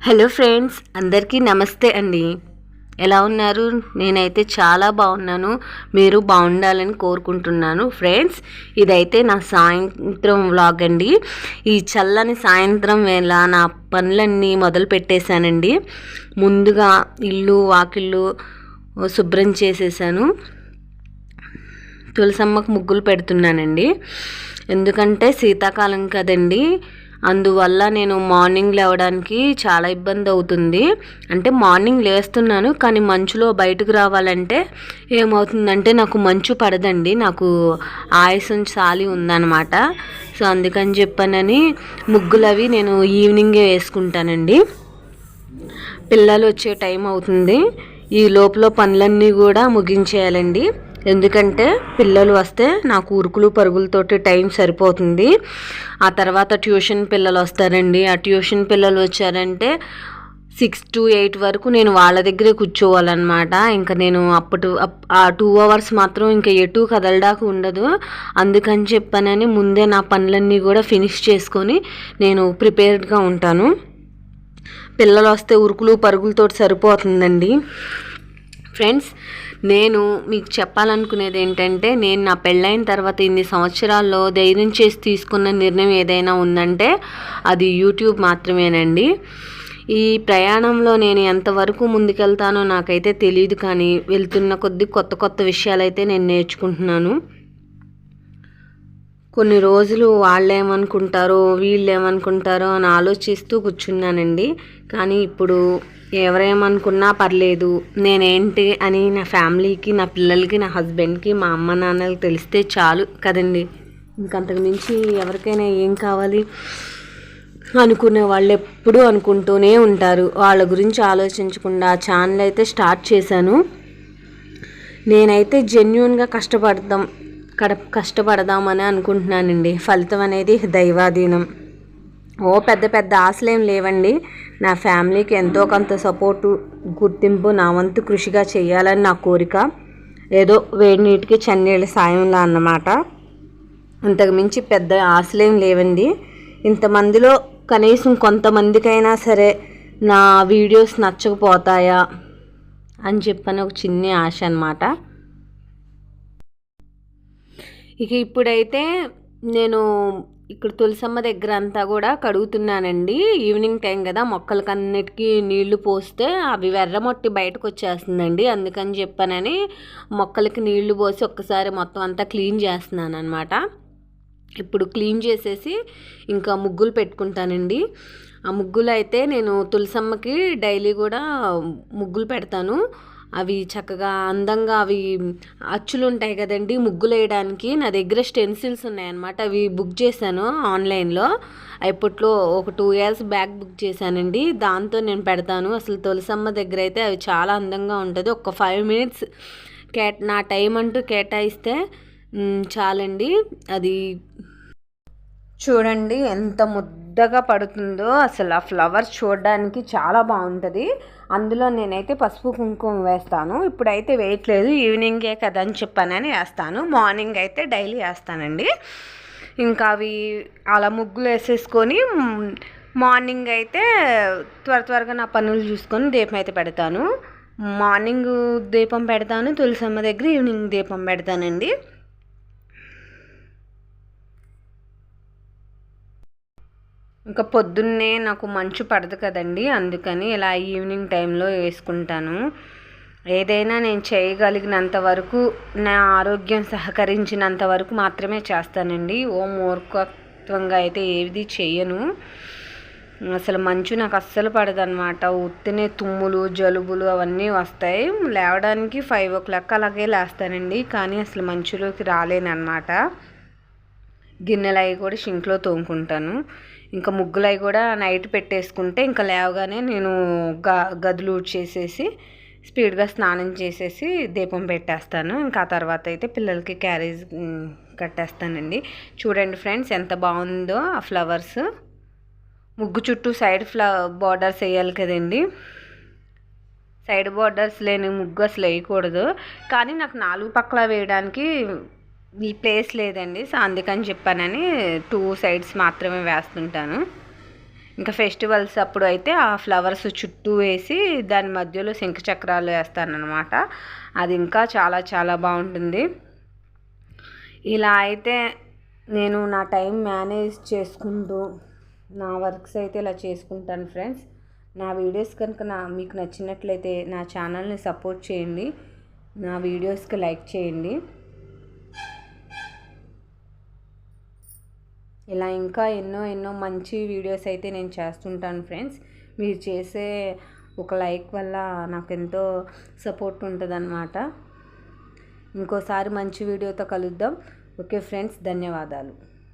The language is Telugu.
హలో ఫ్రెండ్స్, అందరికీ నమస్తే అండి. ఎలా ఉన్నారు? నేనైతే చాలా బాగున్నాను. మీరు బాగుండాలని కోరుకుంటున్నాను. ఫ్రెండ్స్, ఇదైతే నా సాయంత్రం వ్లాగ్ అండి. ఈ చల్లని సాయంత్రం వేళ నా పనులన్నీ మొదలు పెట్టేశానండి. ముందుగా ఇల్లు వాకిళ్ళు శుభ్రం చేసేసాను. తులసమ్మకు ముగ్గులు పెడుతున్నానండి. ఎందుకంటే శీతాకాలం కదండి, అందువల్ల నేను మార్నింగ్ లేవడానికి చాలా ఇబ్బంది అవుతుంది. అంటే మార్నింగ్ లేస్తున్నాను, కానీ మంచులో బయటకు రావాలంటే ఏమవుతుందంటే నాకు మంచు పడదండి. నాకు ఆయాసం చాలి ఉందన్నమాట. సో అందుకని చెప్పానని ముగ్గులు అవి నేను ఈవినింగే వేసుకుంటానండి. పిల్లలు వచ్చే టైం అవుతుంది. ఈ లోపల పనులన్నీ కూడా ముగించేయాలండి. ఎందుకంటే పిల్లలు వస్తే నాకు ఉరుకులు పరుగులతోటి టైం సరిపోతుంది. ఆ తర్వాత ట్యూషన్ పిల్లలు వస్తారండి. ఆ ట్యూషన్ పిల్లలు వచ్చారంటే 6 to 8 వరకు నేను వాళ్ళ దగ్గరే కూర్చోవాలన్నమాట. ఇంకా నేను ఆ 2 hours మాత్రం ఇంకా ఎటు కదలడానికి ఉండదు. అందుకని చెప్పానని ముందే నా పనులన్నీ కూడా ఫినిష్ చేసుకొని నేను ప్రిపేర్డ్గా ఉంటాను. పిల్లలు వస్తే ఉరుకులు పరుగులతో సరిపోతుందండి. ఫ్రెండ్స్, నేను మీకు చెప్పాలనుకునేది ఏంటంటే, నేను నా పెళ్ళైన తర్వాత ఇన్ని సంవత్సరాల్లో ధైర్యం చేసి తీసుకున్న నిర్ణయం ఏదైనా ఉందంటే అది యూట్యూబ్ మాత్రమేనండి. ఈ ప్రయాణంలో నేను ఎంతవరకు ముందుకెళ్తానో నాకైతే తెలియదు, కానీ వెళ్తున్న కొద్దీ కొత్త కొత్త విషయాలైతే నేను నేర్చుకుంటున్నాను. కొన్ని రోజులు వాళ్ళు ఏమనుకుంటారో వీళ్ళు ఏమనుకుంటారో అని ఆలోచిస్తూ కూర్చున్నానండి. కానీ ఇప్పుడు ఎవరేమనుకున్నా పర్లేదు, నేనేంటి అని నా ఫ్యామిలీకి, నా పిల్లలకి, నా హస్బెండ్కి, మా అమ్మ నాన్నలకి తెలిస్తే చాలు కదండి. ఇంకంతకు మించి ఎవరికైనా ఏం కావాలి అనుకునే వాళ్ళు ఎప్పుడూ అనుకుంటూనే ఉంటారు. వాళ్ళ గురించి ఆలోచించకుండా ఛానల్ అయితే స్టార్ట్ చేశాను. నేనైతే జెన్యూన్గా కష్టపడదామని అనుకుంటున్నానండి. ఫలితం అనేది దైవాధీనం. పెద్ద పెద్ద ఆశలేం లేవండి. నా ఫ్యామిలీకి ఎంతో కొంత సపోర్టు, గుర్తింపు నా వంతు కృషిగా చేయాలని నా కోరిక. ఏదో వేడి నీటికి చన్నీళ్ళ సాయంలా అన్నమాట. అంతకు మించి పెద్ద ఆశలేం లేవండి. ఇంతమందిలో కనీసం కొంతమందికైనా సరే నా వీడియోస్ నచ్చకపోతాయా అని చెప్పని ఒక చిన్న ఆశ అన్నమాట. ఇక ఇప్పుడైతే నేను ఇక్కడ తులసమ్మ దగ్గర అంతా కూడా కడుగుతున్నానండి. ఈవినింగ్ టైం కదా, మొక్కలకన్నిటికీ నీళ్లు పోస్తే అవి వెర్రమొట్టి బయటకు వచ్చేస్తుందండి. అందుకని చెప్పానని మొక్కలకి నీళ్లు పోసి ఒక్కసారి మొత్తం అంతా క్లీన్ చేస్తున్నాను అనమాట. ఇప్పుడు క్లీన్ చేసేసి ఇంకా ముగ్గులు పెట్టుకుంటానండి. ఆ ముగ్గులు అయితే నేను తులసమ్మకి డైలీ కూడా ముగ్గులు పెడతాను. అవి చక్కగా అందంగా అవి అచ్చులు ఉంటాయి కదండి ముగ్గులు వేయడానికి. నా దగ్గర స్టెన్సిల్స్ ఉన్నాయన్నమాట. అవి బుక్ చేశాను ఆన్లైన్లో. ఇప్పట్లో ఒక 2 years బ్యాక్ బుక్ చేశానండి. దాంతో నేను పెడతాను. అసలు తులసమ్మ దగ్గర అయితే అవి చాలా అందంగా ఉంటుంది. ఒక 5 minutes నా టైం అంటూ కేటాయిస్తే చాలండి. అది చూడండి ఎంత ముద్దగా పడుతుందో. అసలు ఆ ఫ్లవర్స్ చూడడానికి చాలా బాగుంటుంది. అందులో నేనైతే పసుపు కుంకుమ వేస్తాను. ఇప్పుడైతే వేయట్లేదు, ఈవినింగే కదా అని చెప్పానని వేస్తాను. మార్నింగ్ అయితే డైలీ వేస్తానండి. ఇంకా అవి అలా ముగ్గులు వేసేసుకొని మార్నింగ్ అయితే త్వరగా నా పనులు చూసుకొని దీపం అయితే పెడతాను. మార్నింగ్ దీపం పెడతాను తులసమ్మ దగ్గర, ఈవినింగ్ దీపం పెడతానండి. ఇంకా పొద్దున్నే నాకు మంచు పడదు కదండి, అందుకని ఇలా ఈవినింగ్ టైంలో వేసుకుంటాను. ఏదైనా నేను చేయగలిగినంత వరకు, నా ఆరోగ్యం సహకరించినంత వరకు మాత్రమే చేస్తానండి. మూర్ఖత్వంగా అయితే ఏది చెయ్యను. అసలు మంచు నాకు అస్సలు పడదన్నమాట. ఉత్తినే తుమ్ములు, జలుబులు అవన్నీ వస్తాయి. లేవడానికి 5 o'clock అలాగే లేస్తానండి, కానీ అసలు మంచులోకి రాలేనన్నమాట. గిన్నెలు అవి కూడా షింక్లో తోముకుంటాను. ఇంకా ముగ్గులు అవి కూడా నైట్ పెట్టేసుకుంటే ఇంకా లేవగానే నేను గదులు ఊడ్చేసేసి స్పీడ్గా స్నానం చేసేసి దీపం పెట్టేస్తాను. ఇంకా ఆ తర్వాత అయితే పిల్లలకి క్యారేజ్ కట్టేస్తానండి. చూడండి ఫ్రెండ్స్, ఎంత బాగుందో ఆ ఫ్లవర్స్. ముగ్గు చుట్టూ సైడ్ బార్డర్స్ వేయాలి కదండి. సైడ్ బార్డర్స్ లేని ముగ్గు అసలు వేయకూడదు, కానీ నాకు 4 పక్కల వేయడానికి ఈ ప్లేస్ లేదండి. సో అందుకని చెప్పానని 2 sides మాత్రమే వేస్తుంటాను. ఇంకా ఫెస్టివల్స్ అప్పుడు అయితే ఆ ఫ్లవర్స్ చుట్టూ వేసి దాని మధ్యలో శంఖ చక్రాలు వేస్తానన్నమాట. అది ఇంకా చాలా చాలా బాగుంటుంది. ఇలా అయితే నేను నా టైం మేనేజ్ చేసుకుంటూ నా వర్క్స్ అయితే ఇలా చేసుకుంటాను ఫ్రెండ్స్. నా వీడియోస్ కనుక మీకు నచ్చినట్లయితే నా ఛానల్ని సపోర్ట్ చేయండి, నా వీడియోస్కి లైక్ చేయండి. ఇలా ఇంకా ఎన్నో మంచి వీడియోస్ అయితే నేను చేస్తుంటాను ఫ్రెండ్స్. మీరు చేసే ఒక లైక్ వల్ల నాకు ఎంతో సపోర్ట్ ఉంటుందన్నమాట. ఇంకోసారి మంచి వీడియోతో కలుద్దాం. ఓకే ఫ్రెండ్స్, ధన్యవాదాలు.